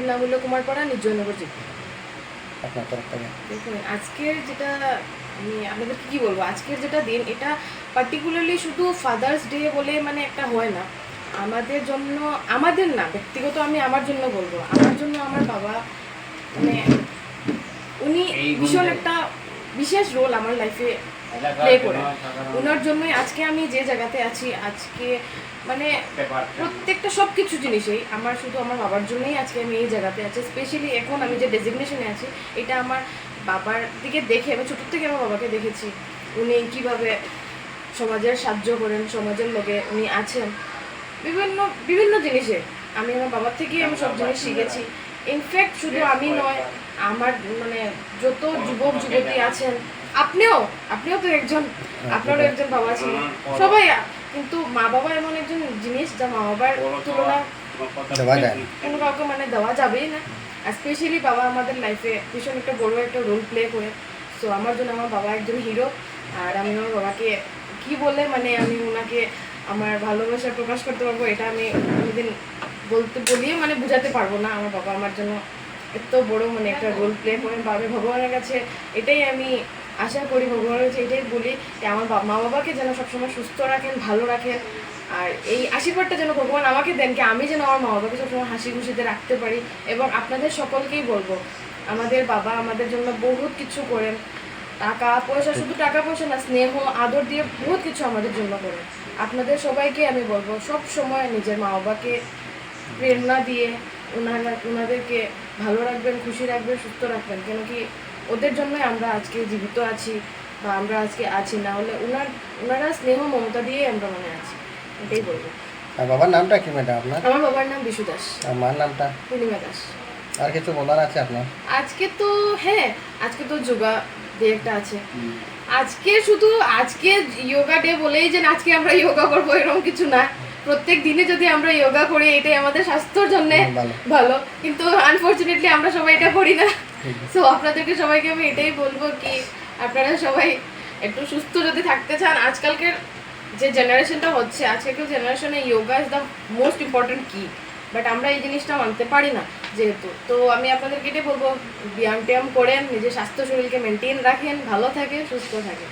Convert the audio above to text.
নাম হলো কুমারপাড়া নির্জয়নগর জিপি। আপনার তরফ থেকে দেখুন আজকের যেটা আমি আপনাদেরকে কী বলবো, আজকের যেটা দিন এটা পার্টিকুলারলি শুধু ফাদার্স ডে বলে মানে একটা হয় না আমাদের জন্য, আমাদের না ব্যক্তিগত, আমি আমার জন্য বলবো, আমার জন্য আমার বাবা মানে উনি ভীষণ একটা বিশেষ রোল আমার লাইফে প্লে করে। ওনার জন্যই আজকে আমি যে জায়গাতে আছি, আজকে মানে প্রত্যেকটা সব কিছু জিনিসেই আমার শুধু আমার বাবার জন্যই আজকে আমি এই জায়গাতে আছি। স্পেশালি এখন আমি যে ডেজিগনেশনে আছি এটা আমার বাবার দিকে দেখে, আমি ছোটোর থেকে আমার বাবাকে দেখেছি উনি কীভাবে সমাজের সাহায্য করেন, সমাজের লোকে উনি আছেন বিভিন্ন বিভিন্ন জিনিসে। আমি আমার বাবার থেকেই আমি সব জিনিস শিখেছি। ইনফ্যাক্ট শুধু আমি নয়, আমার মানে যত যুবক যুবতী আছেন, আপনিও তো একজন, আপনারও একজন বাবা ছিলেন, সবাই। কিন্তু মা বাবা এমন একজন জিনিস যা মা বাবার তুলনা দেওয়া যায় না। কোনো কাউকে মানে দেওয়া যাবেই না। আর স্পেশালি বাবা আমাদের লাইফে ভীষণ একটা বড় একটা রোল প্লে করে। সো আমার জন্য আমার বাবা একজন হিরো। আর আমি আমার বাবাকে কি বলে মানে আমি ওনাকে আমার ভালোবাসা প্রকাশ করতে পারবো এটা আমি কোনোদিন বলিয়ে মানে বোঝাতে পারবো না। আমার বাবা আমার জন্য এত বড় মানে একটা রোল প্লে করেন। বা আমি ভগবানের কাছে এটাই আমি আশা করি, ভগবানের কাছে এটাই বলি যে আমার মা বাবাকে যেন সবসময় সুস্থ রাখেন, ভালো রাখেন। আর এই আশীর্বাদটা যেন ভগবান আমাকে দেন কি আমি যেন আমার মা বাবাকে সবসময় হাসি খুশিতে রাখতে পারি। এবং আপনাদের সকলকেই বলবো, আমাদের বাবা আমাদের জন্য বহুত কিছু করেন। টাকা পয়সা, শুধু টাকা পয়সা না, স্নেহ আদর দিয়ে বহুত কিছু আমাদের জন্য করেন। আপনাদের সবাইকে আমি বলবো সব সময় নিজের মা বাবাকে প্রেরণা দিয়ে ওনাদেরকে ভালো রাখবেন, খুশি রাখবেন, সুস্থ রাখবেন। কেন কি ওদের জন্যই আমরা আজকে জীবিত আছি বা আমরা আজকে আছি, না হলে ওনারা স্নেহ মমতা দিয়েই আমরা মনে আছি। এটাই বলবো। আর বাবার নামটা কি ম্যাডাম আপনার? আমার বাবার নাম বিশু দাস। আর মার নামটা? পূর্ণিমা দাস। আর কিছু বলার আছে আপনার? আজকে তো আজকে তো যোগা ডে একটা আছে। আজকে যোগা ডে বলেই যে আজকে আমরা যোগা করবো এরকম কিছু না। প্রত্যেক দিনে যদি আমরা যোগা করি এটাই আমাদের স্বাস্থ্যের জন্য ভালো। কিন্তু আনফরচুনেটলি আমরা সবাই এটা করি না। সো আপনাদেরকে সবাইকে আমি এটাই বলবো কি আপনারা সবাই একটু সুস্থ যদি থাকতে চান, আজকালকার যে জেনারেশনটা হচ্ছে, আজকালকার জেনারেশনে yoga is the most important কি। বাট আমরা এই জিনিসটা মানতে পারি না যেহেতু। তো আমি আপনাদেরকে এটাই বলবো, ব্যায়াম ট্যায়াম করেন, নিজের স্বাস্থ্য শরীরকে মেনটেন রাখেন, ভালো থাকেন, সুস্থ থাকেন।